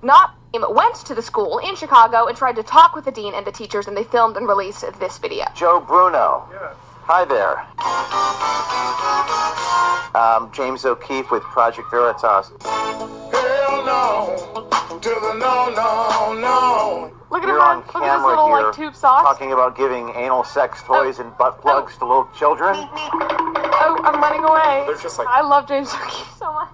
went to the school in Chicago and tried to talk with the dean and the teachers, and they filmed and released this video. Joe Bruno. Yes. Hi there. James O'Keefe with Project Veritas. Hell no. To the no, no, no. Look at You're him on run. Look at his camera little, here like, tube socks. talking about giving anal sex toys and butt plugs to little children. Oh, I'm running away. They're just like... I love James O'Keefe so much.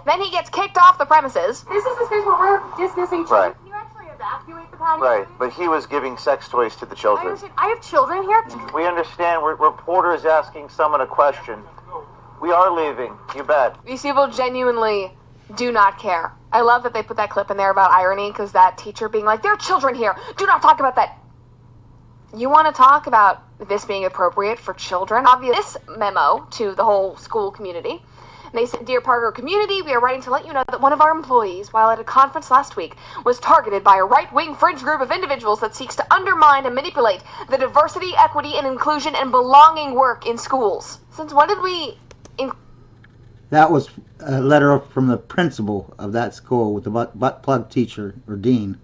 Then he gets kicked off the premises. This is the space where we're dismissing children. Right. Can you actually evacuate the patio? Right, but he was giving sex toys to the children. I have children here. We understand. Reporters asking someone a question. We are leaving. You bet. These people genuinely do not care. I love that they put that clip in there about irony, because that teacher being like, there are children here. Do not talk about that. You want to talk about this being appropriate for children? Obviously, this memo to the whole school community. They said, Dear Parker community, we are writing to let you know that one of our employees, while at a conference last week, was targeted by a right-wing fringe group of individuals that seeks to undermine and manipulate the diversity, equity, and inclusion and belonging work in schools. Since when did we... That was a letter from the principal of that school with the butt plug teacher, or dean.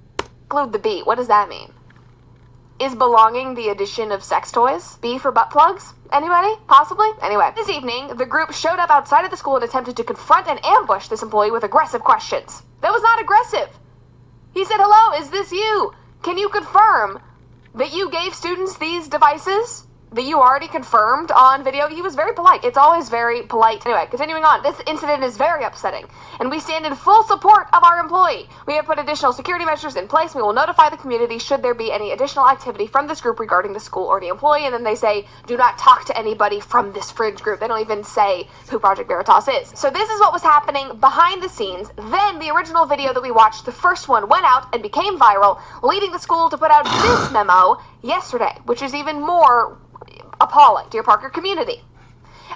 Include the B. What does that mean? Is belonging the addition of sex toys? B for butt plugs? Anybody? Possibly? Anyway, this evening, the group showed up outside of the school and attempted to confront and ambush this employee with aggressive questions. That was not aggressive. He said, hello, is this you? Can you confirm that you gave students these devices that you already confirmed on video? He was very polite. It's always very polite. Anyway, continuing on. This incident is very upsetting, and we stand in full support of our employee. We have put additional security measures in place. We will notify the community should there be any additional activity from this group regarding the school or the employee. And then they say, do not talk to anybody from this fringe group. They don't even say who Project Veritas is. So this is what was happening behind the scenes. Then the original video that we watched, the first one, went out and became viral, leading the school to put out this memo yesterday, which is even more appalling. Dear Parker community.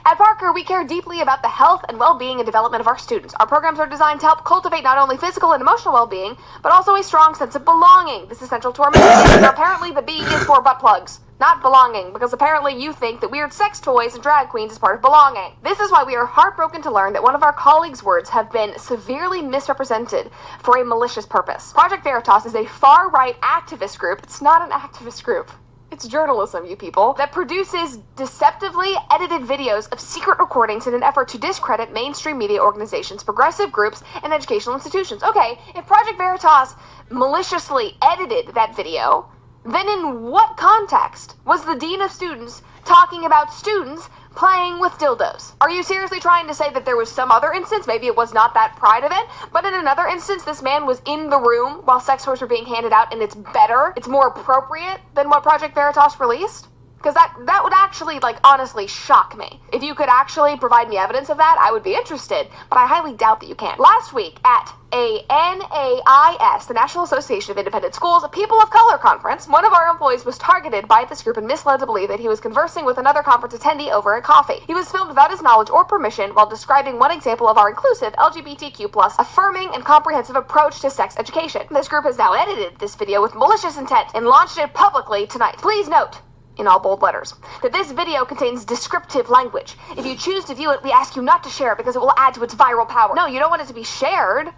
At Parker, we care deeply about the health and well-being and development of our students. Our programs are designed to help cultivate not only physical and emotional well-being, but also a strong sense of belonging. This is central to our mission. Apparently the B is for butt plugs, not belonging, because apparently you think that weird sex toys and drag queens is part of belonging. This is why we are heartbroken to learn that one of our colleagues' words have been severely misrepresented for a malicious purpose. Project Veritas is a far-right activist group. It's not an activist group. It's journalism, you people, that produces deceptively edited videos of secret recordings in an effort to discredit mainstream media organizations, progressive groups, and educational institutions. Okay, if Project Veritas maliciously edited that video, then in what context was the dean of students talking about students playing with dildos? Are you seriously trying to say that there was some other instance, maybe it was not that Pride event, but in another instance this man was in the room while sex toys were being handed out, and it's better, it's more appropriate than what Project Veritas released? Because that would actually, like, honestly shock me. If you could actually provide me evidence of that, I would be interested, but I highly doubt that you can. Last week at a NAIS, the National Association of Independent Schools, a People of Color conference, one of our employees was targeted by this group and misled to believe that he was conversing with another conference attendee over a coffee. He was filmed without his knowledge or permission while describing one example of our inclusive LGBTQ+ affirming and comprehensive approach to sex education. This group has now edited this video with malicious intent and launched it publicly tonight. Please note, in all bold letters, that this video contains descriptive language. If you choose to view it, we ask you not to share it because it will add to its viral power. No, you don't want it to be shared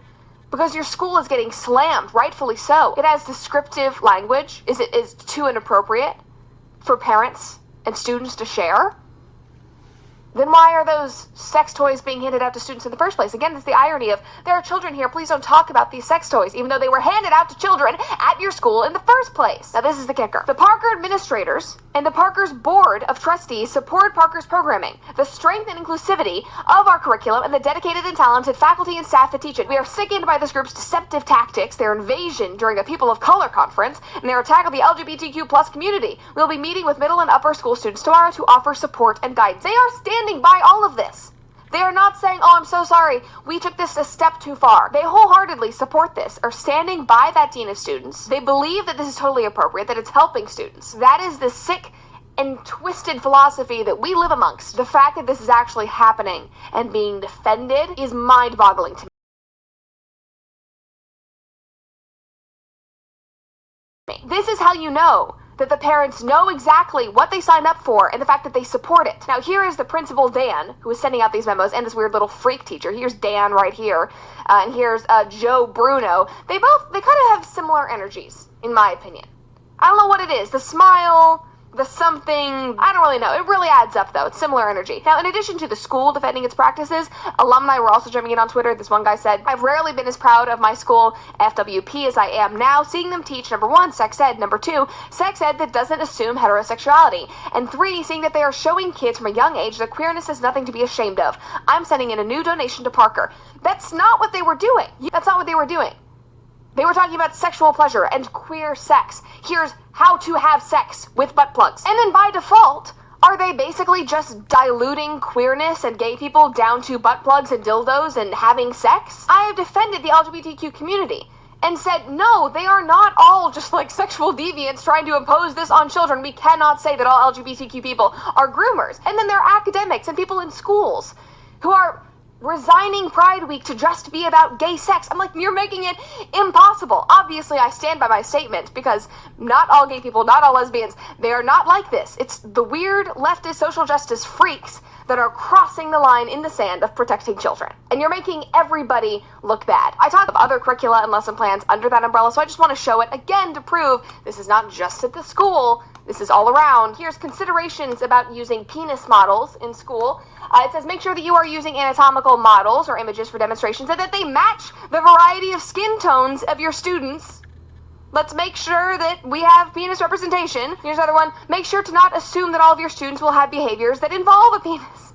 because your school is getting slammed, rightfully so. It has descriptive language. Is too inappropriate for parents and students to share? Then why are those sex toys being handed out to students in the first place? Again, it's the irony of, there are children here, please don't talk about these sex toys, even though they were handed out to children at your school in the first place. Now this is the kicker. The Parker administrators and the Parker's board of trustees support Parker's programming, the strength and inclusivity of our curriculum, and the dedicated and talented faculty and staff that teach it. We are sickened by this group's deceptive tactics, their invasion during a People of Color conference, and their attack of the LGBTQ+ community. We'll be meeting with middle and upper school students tomorrow to offer support and guidance. They are standing by all of this. They are not saying, oh, I'm so sorry, we took this a step too far. They wholeheartedly support this, are standing by that dean of students. They believe that this is totally appropriate, that it's helping students. That is the sick and twisted philosophy that we live amongst. The fact that this is actually happening and being defended is mind-boggling to me. This is how you know that the parents know exactly what they signed up for and the fact that they support it. Now, here is the principal, Dan, who is sending out these memos, and this weird little freak teacher. Here's Dan right here, and here's Joe Bruno. They kind of have similar energies, in my opinion. I don't know what it is. The smile, the something, I don't really know. It really adds up, though. It's similar energy. Now, in addition to the school defending its practices, alumni were also jumping in on Twitter. This one guy said, "I've rarely been as proud of my school, FWP, as I am now, seeing them teach, number 1, sex ed, number 2, sex ed that doesn't assume heterosexuality, and 3, seeing that they are showing kids from a young age that queerness is nothing to be ashamed of. I'm sending in a new donation to Parker." That's not what they were doing. That's not what they were doing. They were talking about sexual pleasure and queer sex. Here's how to have sex with butt plugs. And then by default, are they basically just diluting queerness and gay people down to butt plugs and dildos and having sex? I have defended the LGBTQ community and said, no, they are not all just like sexual deviants trying to impose this on children. We cannot say that all LGBTQ people are groomers. And then there are academics and people in schools who are resigning Pride Week to just be about gay sex. I'm like, you're making it impossible. Obviously, I stand by my statement, because not all gay people, not all lesbians, they are not like this. It's the weird leftist social justice freaks that are crossing the line in the sand of protecting children. And you're making everybody look bad. I talk of other curricula and lesson plans under that umbrella, so I just want to show it again to prove this is not just at the school, this is all around. Here's considerations about using penis models in school. It says, make sure that you are using anatomical models or images for demonstrations and that they match the variety of skin tones of your students. Let's make sure that we have penis representation. Here's another one. Make sure to not assume that all of your students will have behaviors that involve a penis.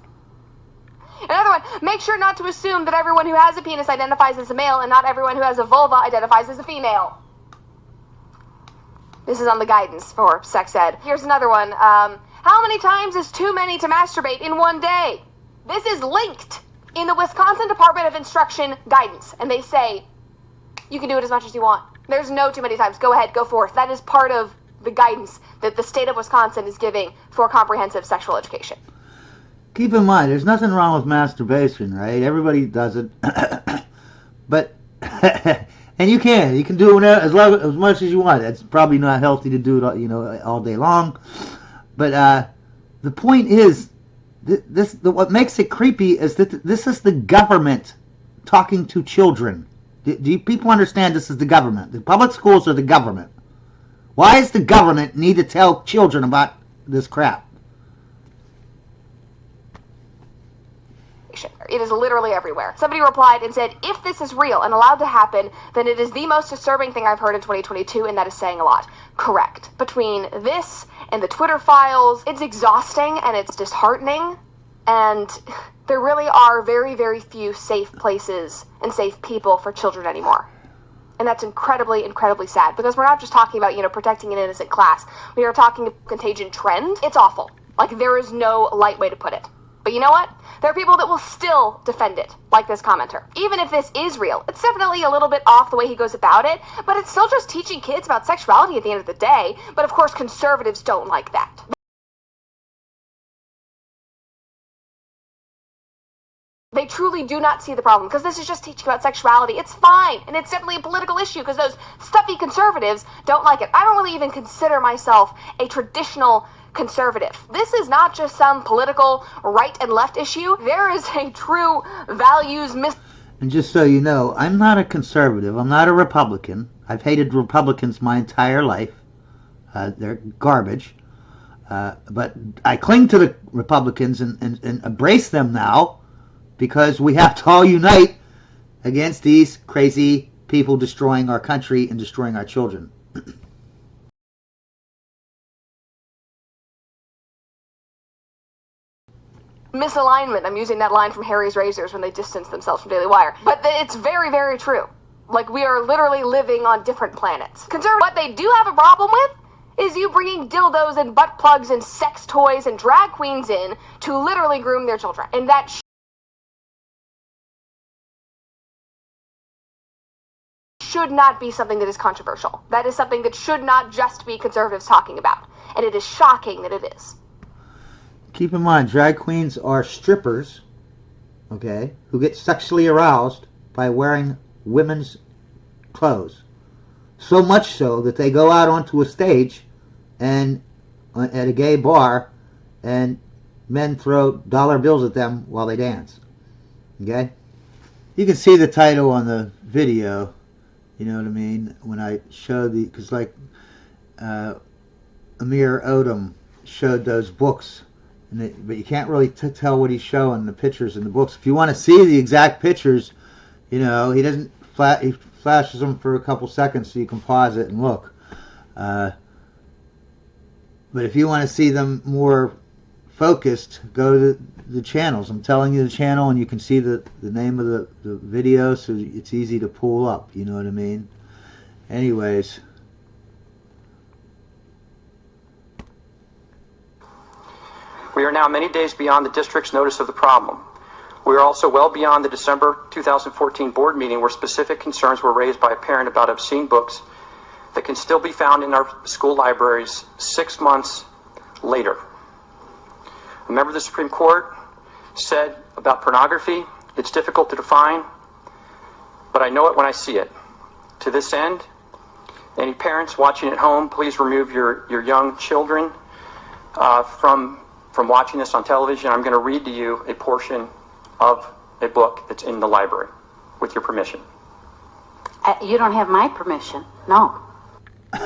Another one. Make sure not to assume that everyone who has a penis identifies as a male and not everyone who has a vulva identifies as a female. This is on the guidance for sex ed. Here's another one. How many times is too many to masturbate in one day? This is linked in the Wisconsin Department of Instruction guidance, and they say you can do it as much as you want. There's no too many times. Go ahead, go forth. That is part of the guidance that the state of Wisconsin is giving for comprehensive sexual education. Keep in mind, there's nothing wrong with masturbation, right? Everybody does it. But, and you can do it as much as you want. It's probably not healthy to do it, all day long. But the point is, what makes it creepy is that this is the government talking to children. Do you people understand this is the government? The public schools are the government. Why does the government need to tell children about this crap? It is literally everywhere. Somebody replied and said, if this is real and allowed to happen, then it is the most disturbing thing I've heard in 2022, and that is saying a lot. Correct. Between this and the Twitter files, it's exhausting and it's disheartening, and there really are very, very few safe places and safe people for children anymore. And that's incredibly, incredibly sad, because we're not just talking about, protecting an innocent class. We are talking a contagion trend. It's awful. Like, there is no light way to put it. But you know what? There are people that will still defend it, like this commenter. Even if this is real, it's definitely a little bit off the way he goes about it, but it's still just teaching kids about sexuality at the end of the day. But of course, conservatives don't like that. They truly do not see the problem, because this is just teaching about sexuality. It's fine, and it's definitely a political issue, because those stuffy conservatives don't like it. I don't really even consider myself a traditional conservative. This is not just some political right and left issue. There is a true values And just so you know, I'm not a conservative. I'm not a Republican. I've hated Republicans my entire life. They're garbage. But I cling to the Republicans and embrace them now, because we have to all unite against these crazy people destroying our country and destroying our children. misalignment. I'm using that line from Harry's Razors when they distance themselves from Daily Wire. But it's very, very true. Like, we are literally living on different planets. What they do have a problem with is you bringing dildos and butt plugs and sex toys and drag queens in to literally groom their children. And that should not be something that is controversial. That is something that should not just be conservatives talking about. And it is shocking that it is. Keep in mind, drag queens are strippers, okay, who get sexually aroused by wearing women's clothes. So much so that they go out onto a stage and at a gay bar, and men throw dollar bills at them while they dance. Okay? You can see the title on the video, you know what I mean, when I show the, because like Amir Odom showed those books, but you can't really tell what he's showing, the pictures in the books. If you want to see the exact pictures, you know, he doesn't, he flashes them for a couple seconds so you can pause it and look. But if you want to see them more focused, go to the channels. I'm telling you the channel, and you can see the name of the video, so it's easy to pull up, you know what I mean? Anyways. We are now many days beyond the district's notice of the problem. We are also well beyond the December 2014 board meeting where specific concerns were raised by a parent about obscene books that can still be found in our school libraries 6 months later. A member of the Supreme Court said about pornography, it's difficult to define, but I know it when I see it. To this end, any parents watching at home, please remove your young children from watching this on television. I'm going to read to you a portion of a book that's in the library, with your permission. You don't have my permission, no.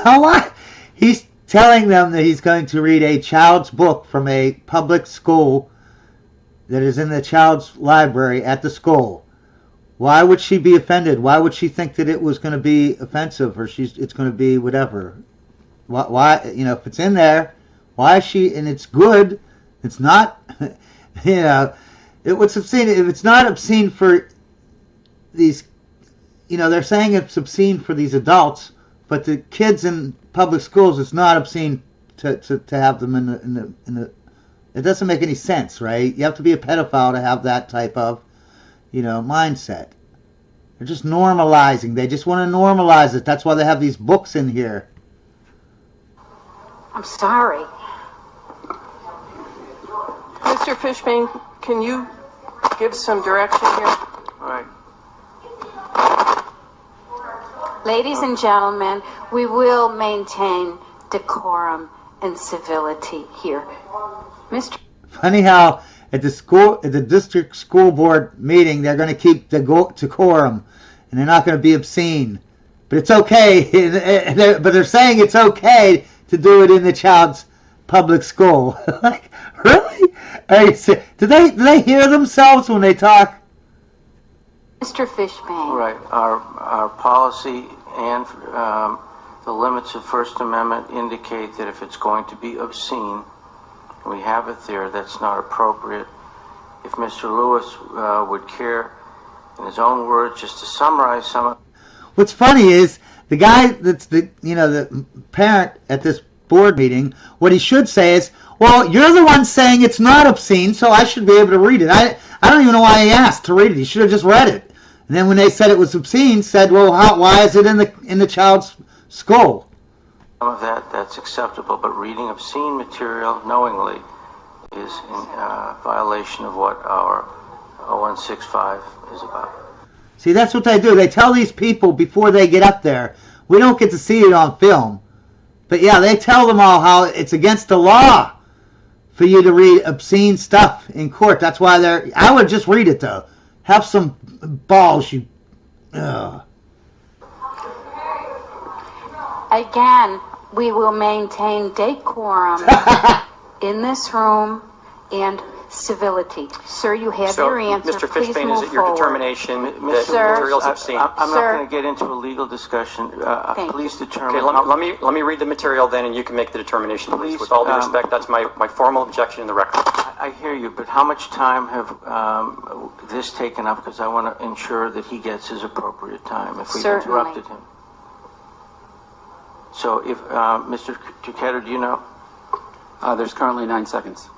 What? He's telling them that he's going to read a child's book from a public school that is in the child's library at the school. Why would she be offended? Why would she think that it was going to be offensive, or it's going to be whatever? Why, you know, if it's in there, why is she, and it's good, it's not, you know, what's obscene, if it's not obscene for these, you know, they're saying it's obscene for these adults, but the kids in public schools, it's not obscene to have them in the, it doesn't make any sense, right? You have to be a pedophile to have that type of, you know, mindset. They're just normalizing. They just want to normalize it. That's why they have these books in here. I'm sorry. Mr. Fishbane, can you give some direction here? All right. Ladies and gentlemen, we will maintain decorum and civility here. Mr. Funny how at the district school board meeting, they're going to keep decorum, and they're not going to be obscene. But it's okay. But they're saying it's okay to do it in the child's public school. Like, really? Do they hear themselves when they talk? Mr. Fishbane. Right. Our policy and the limits of First Amendment indicate that if it's going to be obscene, we have it there, that's not appropriate. If Mr. Lewis would care, in his own words, just to summarize some of... What's funny is the guy that's the parent at this board meeting, what he should say is, well, you're the one saying it's not obscene, so I should be able to read it. I don't even know why he asked to read it. He should have just read it. And then when they said it was obscene, said, well, why is it in the child's school? Some of that's acceptable, but reading obscene material knowingly is in violation of what our 0165 is about. See, that's what they do. They tell these people before they get up there. We don't get to see it on film. But yeah, they tell them all how it's against the law for you to read obscene stuff in court. That's why I would just read it, though. Have some balls, you... Ugh. Again, we will maintain decorum in this room and civility. Sir, you have your answer. Mr. Please Fishbane, move is it your forward. determination that Sir, material is obscene? I'm Sir. not going to get into a legal discussion. Please determine... Okay, let me read the material then, and you can make the determination. Please, with all due respect, that's my formal objection in the record. I hear you, but how much time have this taken up? Because I want to ensure that he gets his appropriate time if we've Certainly. interrupted him. So if, Mr. Duquette, do you know? There's currently 9 seconds.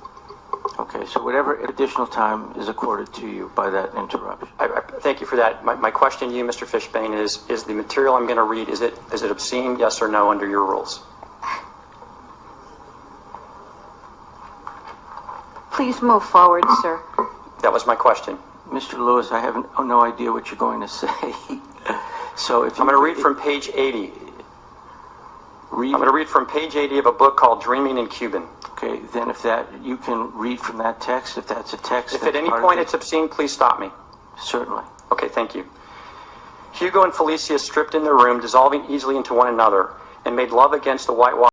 Okay, so whatever additional time is accorded to you by that interruption. I thank you for that. My question to you, Mr. Fishbane, is the material I'm going to read, is it obscene, yes or no, under your rules? Please move forward, sir. That was my question. Mr. Lewis, I have no idea what you're going to say. So if I'm going to read from page 80. Read. I'm going to read from page 80 of a book called Dreaming in Cuban. Okay, then if that, you can read from that text, if that's a text. If at any point it's obscene, please stop me. Certainly. Okay, thank you. Hugo and Felicia stripped in their room, dissolving easily into one another, and made love against the white wall.